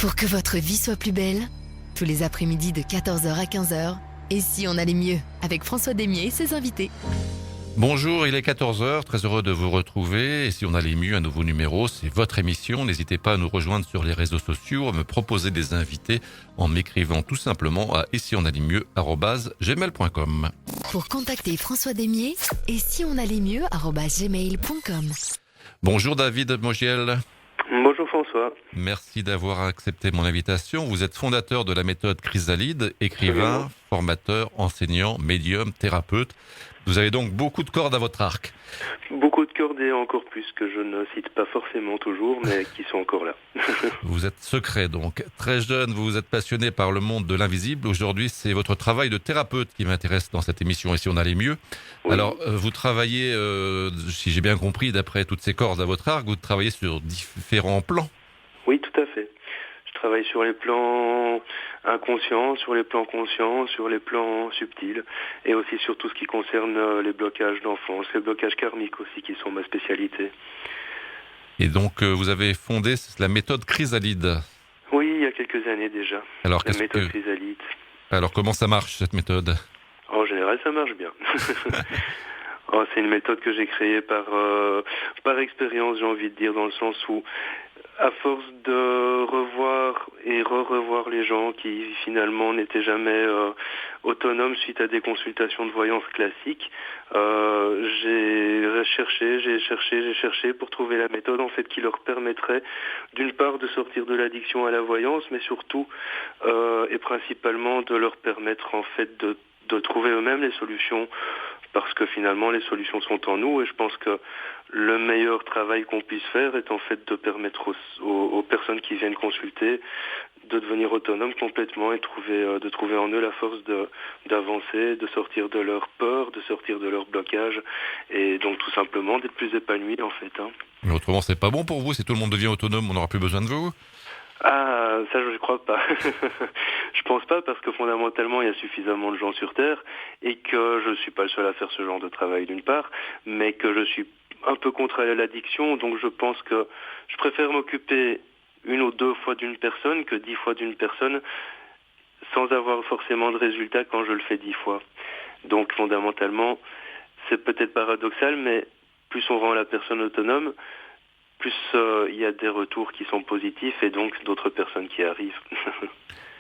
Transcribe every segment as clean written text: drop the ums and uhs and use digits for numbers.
Pour que votre vie soit plus belle, tous les après-midi de 14h à 15h, et si on allait mieux avec François Demier et ses invités. Bonjour, il est 14h, très heureux de vous retrouver. Et si on allait mieux, un nouveau numéro, c'est votre émission. N'hésitez pas à nous rejoindre sur les réseaux sociaux, à me proposer des invités en m'écrivant tout simplement à esionallait-mieux@gmail.com. Pour contacter François Demier, et si on allait mieux@gmail.com. Bonjour David Mogiel. Bonjour François. Merci d'avoir accepté mon invitation. Vous êtes fondateur de la méthode Chrysalide, écrivain, formateur, enseignant, médium, thérapeute. Vous avez donc beaucoup de cordes à votre arc. Beaucoup de cordes et encore plus que je ne cite pas forcément toujours, mais qui sont encore là. Vous êtes secret donc. Très jeune, vous êtes passionné par le monde de l'invisible. Aujourd'hui, c'est votre travail de thérapeute qui m'intéresse dans cette émission. Et si on allait mieux. Oui. Alors, vous travaillez, si j'ai bien compris, d'après toutes ces cordes à votre arc, vous travaillez sur différents plans. Oui, tout à fait. Je travaille sur les plans inconscients, sur les plans conscients, sur les plans subtils, et aussi sur tout ce qui concerne les blocages d'enfance, les blocages karmiques aussi, qui sont ma spécialité. Et donc, vous avez fondé la méthode Chrysalide. Oui, il y a quelques années déjà. Alors, La méthode Chrysalide. Alors, comment ça marche, cette méthode ? En général, ça marche bien. C'est une méthode que j'ai créée par expérience, j'ai envie de dire, dans le sens où, à force de revoir et re-revoir les gens qui finalement n'étaient jamais autonomes suite à des consultations de voyance classiques, j'ai cherché pour trouver la méthode en fait qui leur permettrait d'une part de sortir de l'addiction à la voyance, mais surtout et principalement de leur permettre en fait de trouver eux-mêmes les solutions, parce que finalement les solutions sont en nous, et je pense que le meilleur travail qu'on puisse faire est en fait de permettre aux personnes qui viennent consulter de devenir autonomes complètement et de trouver en eux la force d'avancer, de sortir de leur peur, de sortir de leur blocage, et donc tout simplement d'être plus épanouis en fait. Mais autrement, c'est pas bon pour vous. Si tout le monde devient autonome, on n'aura plus besoin de vous. Ah, ça je crois pas. Je pense pas, parce que fondamentalement il y a suffisamment de gens sur Terre et que je suis pas le seul à faire ce genre de travail d'une part, mais que je suis un peu contre l'addiction, donc je pense que je préfère m'occuper 1 ou 2 fois d'une personne que 10 fois d'une personne sans avoir forcément de résultat quand je le fais 10 fois. Donc fondamentalement, c'est peut-être paradoxal, mais plus on rend la personne autonome, plus il y a des retours qui sont positifs et donc d'autres personnes qui arrivent.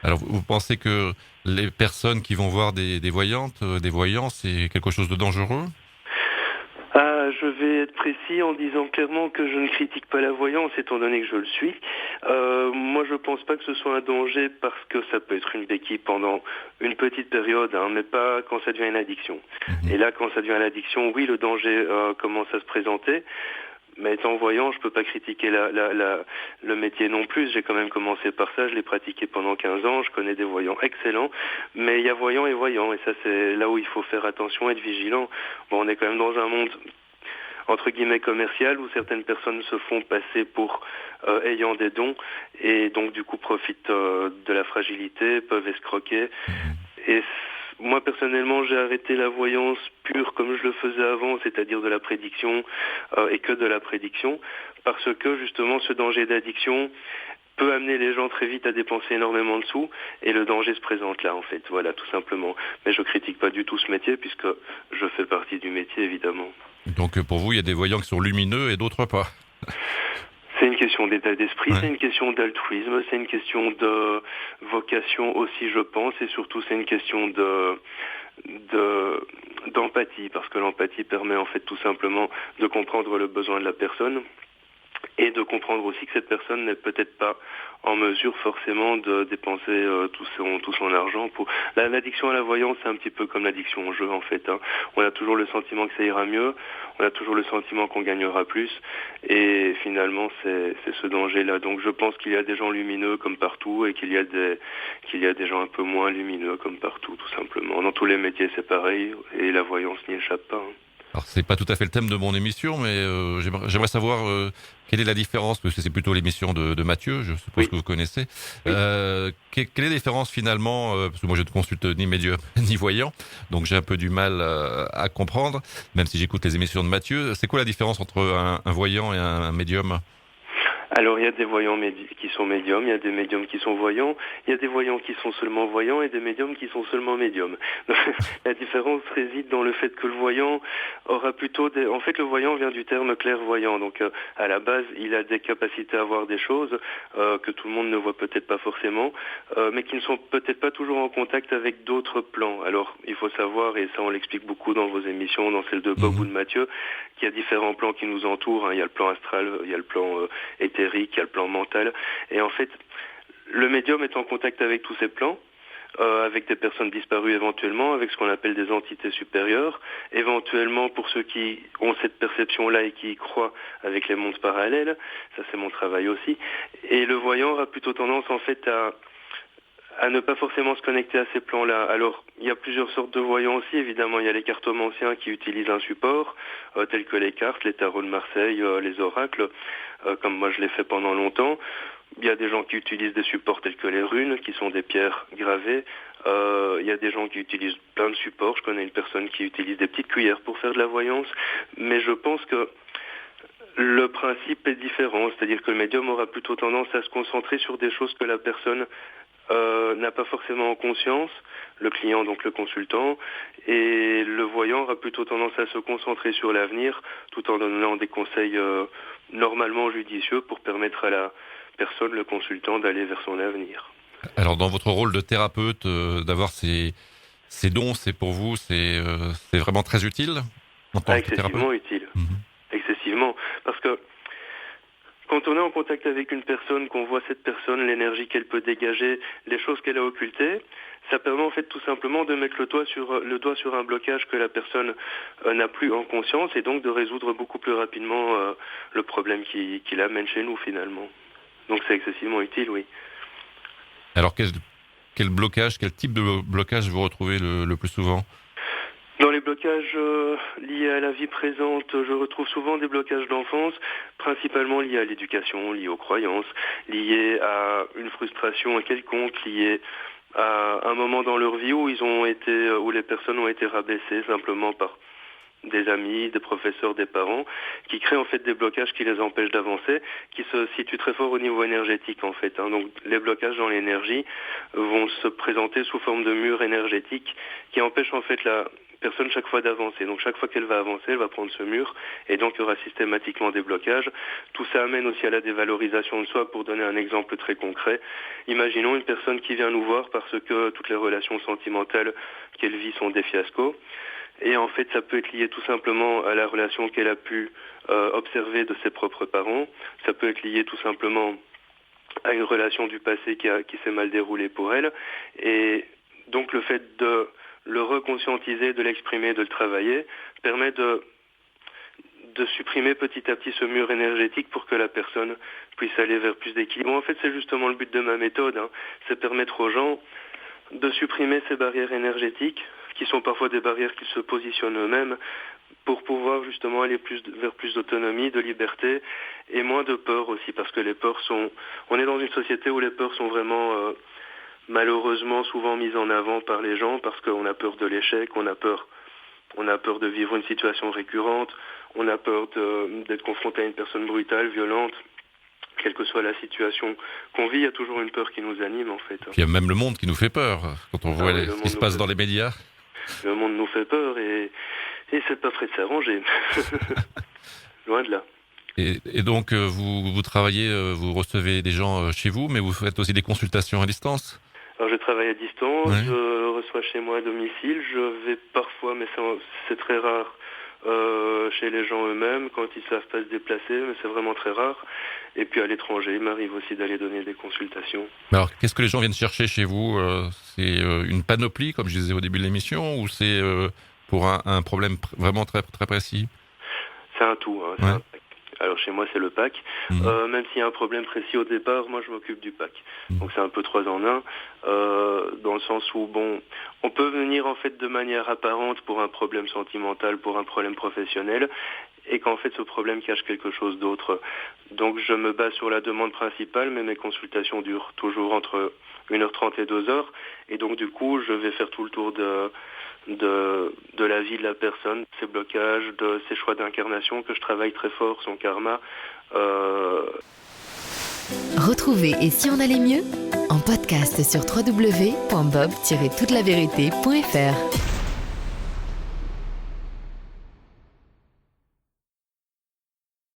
Alors, vous pensez que les personnes qui vont voir des voyants, c'est quelque chose de dangereux ? Je vais être précis en disant clairement que je ne critique pas la voyance, étant donné que je le suis. Moi, je pense pas que ce soit un danger, parce que ça peut être une béquille pendant une petite période, mais pas quand ça devient une addiction. Et là, quand ça devient une addiction, oui, le danger commence à se présenter. Mais étant voyant, je peux pas critiquer le métier non plus. J'ai quand même commencé par ça, je l'ai pratiqué pendant 15 ans, je connais des voyants excellents. Mais il y a voyant et voyant, et ça c'est là où il faut faire attention, être vigilant. Bon, on est quand même dans un monde entre guillemets commercial, où certaines personnes se font passer pour ayant des dons, et donc du coup profitent de la fragilité, peuvent escroquer. Et moi personnellement, j'ai arrêté la voyance pure comme je le faisais avant, c'est-à-dire de la prédiction et que de la prédiction, parce que justement ce danger d'addiction peut amener les gens très vite à dépenser énormément de sous, et le danger se présente là en fait, voilà, tout simplement. Mais je critique pas du tout ce métier, puisque je fais partie du métier évidemment. Donc pour vous, il y a des voyants qui sont lumineux et d'autres pas. C'est une question d'état d'esprit, Ouais. C'est une question d'altruisme, c'est une question de vocation aussi, je pense, et surtout c'est une question d'empathie, parce que l'empathie permet en fait tout simplement de comprendre le besoin de la personne, et de comprendre aussi que cette personne n'est peut-être pas en mesure forcément de dépenser tout son argent pour... L'addiction à la voyance, c'est un petit peu comme l'addiction au jeu en fait. On a toujours le sentiment que ça ira mieux, on a toujours le sentiment qu'on gagnera plus, et finalement c'est ce danger-là. Donc je pense qu'il y a des gens lumineux comme partout, et qu'il y a des gens un peu moins lumineux comme partout, tout simplement. Dans tous les métiers c'est pareil, et la voyance n'y échappe pas. Alors, c'est pas tout à fait le thème de mon émission, mais j'aimerais savoir quelle est la différence, parce que c'est plutôt l'émission de Mathieu, je suppose que vous connaissez. Oui. Quelle est la différence finalement, parce que moi je ne consulte ni médium ni voyant, donc j'ai un peu du mal à comprendre, même si j'écoute les émissions de Mathieu. C'est quoi la différence entre un voyant et un médium ? Alors il y a des voyants qui sont médiums, il y a des médiums qui sont voyants, il y a des voyants qui sont seulement voyants et des médiums qui sont seulement médiums. Donc, la différence réside dans le fait que le voyant aura plutôt des... En fait le voyant vient du terme clairvoyant, donc à la base il a des capacités à voir des choses que tout le monde ne voit peut-être pas forcément, mais qui ne sont peut-être pas toujours en contact avec d'autres plans. Alors il faut savoir, et ça on l'explique beaucoup dans vos émissions, dans celle de Bob ou de Mathieu, qu'il y a différents plans qui nous entourent, hein. Il y a le plan astral, il y a le plan éthérique, il y a le plan mental, et en fait le médium est en contact avec tous ces plans, avec des personnes disparues éventuellement, avec ce qu'on appelle des entités supérieures, éventuellement pour ceux qui ont cette perception-là et qui y croient avec les mondes parallèles, ça c'est mon travail aussi, et le voyant aura plutôt tendance en fait à ne pas forcément se connecter à ces plans-là. Alors, il y a plusieurs sortes de voyants aussi, évidemment. Il y a les cartomanciens qui utilisent un support, tels que les cartes, les tarots de Marseille, les oracles, comme moi je l'ai fait pendant longtemps. Il y a des gens qui utilisent des supports tels que les runes, qui sont des pierres gravées. Il y a des gens qui utilisent plein de supports. Je connais une personne qui utilise des petites cuillères pour faire de la voyance. Mais je pense que le principe est différent. C'est-à-dire que le médium aura plutôt tendance à se concentrer sur des choses que la personne n'a pas forcément en conscience, le client, donc le consultant, et le voyant aura plutôt tendance à se concentrer sur l'avenir tout en donnant des conseils normalement judicieux pour permettre à la personne, le consultant, d'aller vers son avenir. Alors dans votre rôle de thérapeute, d'avoir ces dons, c'est pour vous, c'est vraiment très utile en tant que thérapeute. Excessivement utile, excessivement, parce que quand on est en contact avec une personne, qu'on voit cette personne, l'énergie qu'elle peut dégager, les choses qu'elle a occultées, ça permet en fait tout simplement de mettre le doigt sur un blocage que la personne n'a plus en conscience et donc de résoudre beaucoup plus rapidement le problème qui l'amène chez nous finalement. Donc c'est excessivement utile, oui. Alors quel blocage, quel type de blocage vous retrouvez le plus souvent ? Dans les blocages liés à la vie présente, je retrouve souvent des blocages d'enfance, principalement liés à l'éducation, liés aux croyances, liés à une frustration quelconque, liés à un moment dans leur vie où où les personnes ont été rabaissées simplement par des amis, des professeurs, des parents, qui créent en fait des blocages qui les empêchent d'avancer, qui se situent très fort au niveau énergétique en fait. Donc les blocages dans l'énergie vont se présenter sous forme de murs énergétiques qui empêchent en fait la personne chaque fois d'avancer. Donc chaque fois qu'elle va avancer, elle va prendre ce mur et donc il y aura systématiquement des blocages. Tout ça amène aussi à la dévalorisation de soi. Pour donner un exemple très concret, imaginons une personne qui vient nous voir parce que toutes les relations sentimentales qu'elle vit sont des fiascos. Et en fait, ça peut être lié tout simplement à la relation qu'elle a pu observer de ses propres parents. Ça peut être lié tout simplement à une relation du passé qui s'est mal déroulée pour elle. Et donc le fait de le reconscientiser, de l'exprimer, de le travailler, permet de supprimer petit à petit ce mur énergétique pour que la personne puisse aller vers plus d'équilibre. En fait, c'est justement le but de ma méthode, c'est permettre aux gens de supprimer ces barrières énergétiques, qui sont parfois des barrières qu'ils se positionnent eux-mêmes, pour pouvoir justement aller vers plus d'autonomie, de liberté, et moins de peur aussi, parce que les peurs on est dans une société où les peurs sont vraiment malheureusement souvent mises en avant par les gens, parce qu'on a peur de l'échec, on a peur de vivre une situation récurrente, on a peur d'être confronté à une personne brutale, violente. Quelle que soit la situation qu'on vit, il y a toujours une peur qui nous anime en fait. Il y a même le monde qui nous fait peur quand on voit ce qui se passe dans les médias. Le monde nous fait peur et c'est pas prêt de s'arranger. Loin de là. Et donc vous travaillez, vous recevez des gens chez vous, mais vous faites aussi des consultations à distance ? Alors je travaille à distance, je reçois chez moi à domicile, je vais parfois, mais c'est très rare, chez les gens eux-mêmes quand ils savent pas se déplacer, mais c'est vraiment très rare. Et puis à l'étranger, il m'arrive aussi d'aller donner des consultations. Alors qu'est-ce que les gens viennent chercher chez vous ? C'est une panoplie, comme je disais au début de l'émission, ou c'est pour un problème vraiment très, très précis ? C'est un tout, c'est un pack. Alors chez moi c'est le pack, même s'il y a un problème précis au départ, moi je m'occupe du pack. Donc c'est un peu 3 en 1, dans le sens où on peut venir en fait de manière apparente pour un problème sentimental, pour un problème professionnel, et qu'en fait ce problème cache quelque chose d'autre. Donc je me base sur la demande principale, mais mes consultations durent toujours entre 1h30 et 2h, et donc du coup je vais faire tout le tour de la vie de la personne, ses blocages, de ses choix d'incarnation que je travaille très fort, son karma. Retrouvez Et si on allait mieux en podcast sur www.bob-toutelavérité.fr.